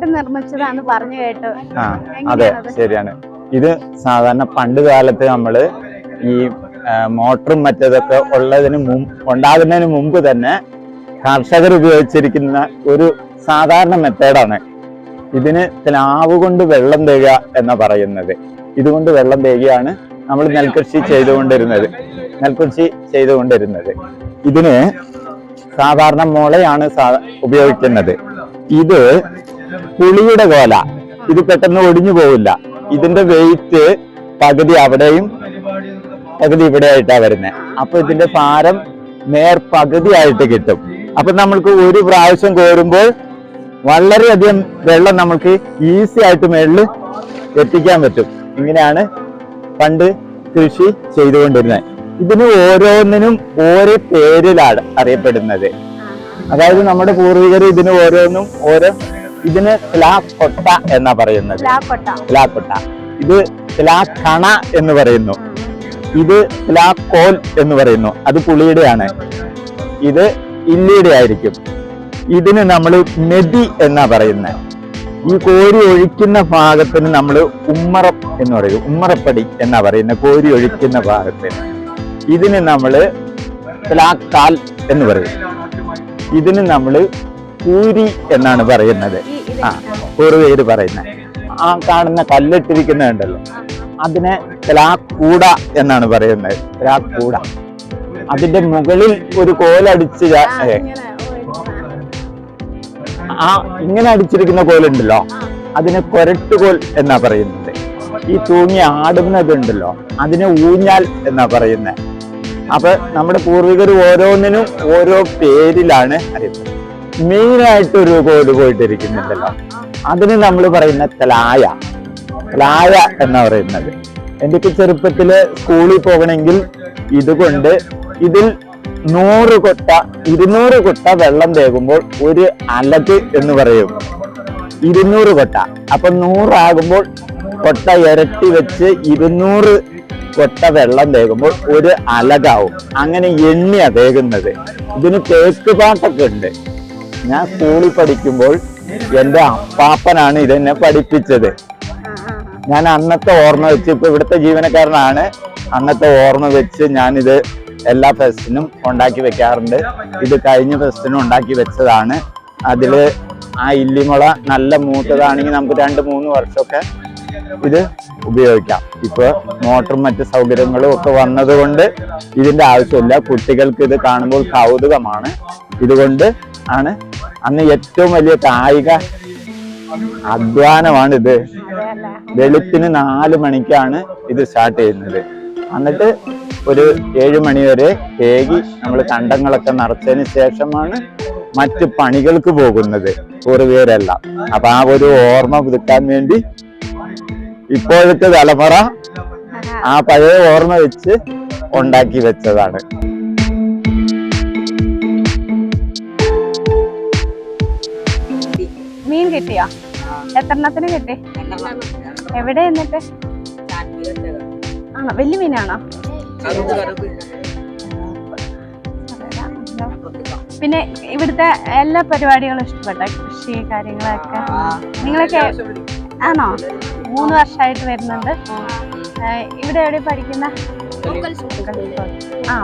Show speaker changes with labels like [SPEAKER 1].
[SPEAKER 1] സ്വന്തമായിട്ട് നിർമ്മിച്ചതാന്ന് പറഞ്ഞു കേട്ടു.
[SPEAKER 2] അതെ, ശരിയാണ്. ഇത് സാധാരണ പണ്ട് കാലത്ത് നമ്മള് ഈ മോട്ടറും മറ്റേതൊക്കെ ഉണ്ടാകുന്നതിന് മുമ്പ് തന്നെ കർഷകർ ഉപയോഗിച്ചിരിക്കുന്ന ഒരു സാധാരണ മെത്തേഡാണ്. ഇതിന് പ്ലാവ് കൊണ്ട് വെള്ളം തേകുക എന്ന് പറയുന്നത്. ഇതുകൊണ്ട് വെള്ളം തേകിയാണ് നമ്മൾ നെൽകൃഷി ചെയ്തുകൊണ്ടിരുന്നത്. ഇതിന് സാധാരണ മുളയാണ് ഉപയോഗിക്കുന്നത്. ഇത് പുളിയുടെ കോല, ഇത് പെട്ടെന്ന് ഒടിഞ്ഞു പോവില്ല. ഇതിന്റെ വെയിറ്റ് പകുതി അവിടെയും പകുതി ഇവിടെ ആയിട്ടാണ് വരുന്നത്. അപ്പൊ ഇതിന്റെ ഭാരം പകുതിയായിട്ട് കിട്ടും. അപ്പൊ നമ്മൾക്ക് ഒരു പ്രാവശ്യം കോരുമ്പോൾ വളരെയധികം വെള്ളം നമുക്ക് ഈസി ആയിട്ട് മേളിൽ എത്തിക്കാൻ പറ്റും. ഇങ്ങനെയാണ് പണ്ട് കൃഷി ചെയ്തുകൊണ്ടിരുന്നത്. ഇതിന് ഓരോന്നിനും ഓരോ പേരിലാണ് അറിയപ്പെടുന്നത്. അതായത് നമ്മുടെ പൂർവികർ ഇതിന് ഓരോന്നും ഇതിന് പ്ലാക്കൊട്ട എന്നാ പറയുന്നത്. പ്ലാക്കൊട്ട, ഇത് പ്ലാക്കണ എന്ന് പറയുന്നു, ഇത് പ്ലാക്കോൽ എന്ന് പറയുന്നു. അത് പുളിയുടെയാണ്, ഇത് ഇല്ലിയുടെ ആയിരിക്കും. ഇതിന് നമ്മൾ മെതി എന്നാ പറയുന്നത്. ഈ കോരി ഒഴിക്കുന്ന ഭാഗത്തിന് നമ്മൾ ഉമ്മറം എന്ന് പറയും, ഉമ്മറപ്പടി എന്നാ പറയുന്നത് കോരി ഒഴിക്കുന്ന ഭാഗത്തിന്. ഇതിന് നമ്മള് പ്ലാക്കാൽ എന്ന് പറയും. ഇതിന് നമ്മള് പൂരി എന്നാണ് പറയുന്നത്. പൂർവ്വര് പറയുന്നത്. ആ കാണുന്ന കല്ലിട്ടിരിക്കുന്നുണ്ടല്ലോ, അതിനെ പ്ലാക്കൂട എന്നാണ് പറയുന്നത്. പ്ലാക്കൂട. അതിന്റെ മുകളിൽ ഒരു കോലടിച്ച് ഇങ്ങനെ അടിച്ചിരിക്കുന്ന കോലുണ്ടല്ലോ, അതിനെ കൊരട്ടുകോൽ എന്നാ പറയുന്നത്. ഈ തൂങ്ങി ആടുന്നതുണ്ടല്ലോ, അതിനെ ഊഞ്ഞാൽ എന്നാ പറയുന്നത്. അപ്പൊ നമ്മുടെ പൂർവികർ ഓരോന്നിനും ഓരോ പേരിലാണ് അറിയപ്പെടുന്നത്. മെയിനായിട്ട് ഒരു കോല് പോയിട്ടിരിക്കുന്നുണ്ടല്ലോ, അതിന് നമ്മൾ പറയുന്ന തലായ എന്നാ പറയുന്നത്. എന്റെയൊക്കെ ചെറുപ്പത്തില് സ്കൂളിൽ പോകണമെങ്കിൽ ഇതുകൊണ്ട് ഇതിൽ 100 കൊട്ട 200 കൊട്ട വെള്ളം തേകുമ്പോൾ ഒരു അലക് എന്ന് പറയും. 200 കൊട്ട, അപ്പൊ 100 ആകുമ്പോൾ കൊട്ട ഇരട്ടി വെച്ച് 200 കൊട്ട വെള്ളം തേകുമ്പോൾ ഒരു അലകാവും. അങ്ങനെ എണ്ണിയാ തേകുന്നത്. ഇതിന് തേക്ക് പാട്ടൊക്കെ ഉണ്ട്. ഞാൻ സ്കൂളിൽ പഠിക്കുമ്പോൾ എന്റെ അപ്പാപ്പനാണ് ഇതെന്നെ പഠിപ്പിച്ചത്. ഞാൻ അന്നത്തെ ഓർമ്മ വെച്ച്, ഇപ്പൊ ഇവിടുത്തെ ജീവനക്കാരനാണ്, അന്നത്തെ ഓർമ്മ വെച്ച് ഞാനിത് എല്ലാ ഫെസ്റ്റിനും ഉണ്ടാക്കി വെക്കാറുണ്ട്. ഇത് കഴിഞ്ഞ ഫെസ്റ്റിനും ഉണ്ടാക്കി വെച്ചതാണ്. അതില് ആ ഇല്ലിമുള നല്ല മൂത്തതാണെങ്കിൽ നമുക്ക് 2-3 വർഷമൊക്കെ ഇത് ഉപയോഗിക്കാം. ഇപ്പൊ മോട്ടറും മറ്റു സൗകര്യങ്ങളും ഒക്കെ വന്നത് കൊണ്ട് ഇതിന്റെ ആവശ്യമില്ല. കുട്ടികൾക്ക് ഇത് കാണുമ്പോൾ കൗതുകമാണ്. ഇതുകൊണ്ട് ആണ് അന്ന് ഏറ്റവും വലിയ കായിക അധ്വാനമാണ് ഇത്. വെളുപ്പിന് 4 മണിക്കാണ് ഇത് സ്റ്റാർട്ട് ചെയ്യുന്നത്. എന്നിട്ട് ഒരു 7 മണി വരെ തേകി നമ്മൾ കണ്ടങ്ങളൊക്കെ നിറച്ചതിന് ശേഷമാണ് മറ്റ് പണികൾക്ക് പോകുന്നത് പൂർവികരെല്ലാം. അപ്പൊ ആ ഒരു ഓർമ്മ പുതുക്കാൻ വേണ്ടി ഇപ്പോഴത്തെ തലമുറ ആ പഴയ ഓർമ്മ വെച്ച് ഉണ്ടാക്കി വെച്ചതാണ്.
[SPEAKER 1] മീൻ കിട്ടിയോ? എത്രണ്ണത്തിന് കിട്ടി? എവിടെ എന്നിട്ട്? ആണോ, വലിയ മീനാണോ? പിന്നെ ഇവിടുത്തെ എല്ലാ പരിപാടികളും ഇഷ്ടപ്പെട്ട കൃഷി കാര്യങ്ങളൊക്കെ നിങ്ങളൊക്കെ ആണോ? 3 വർഷമായിട്ട് വരുന്നുണ്ട്. ഇവിടെ എവിടെ പഠിക്കുന്ന? ആ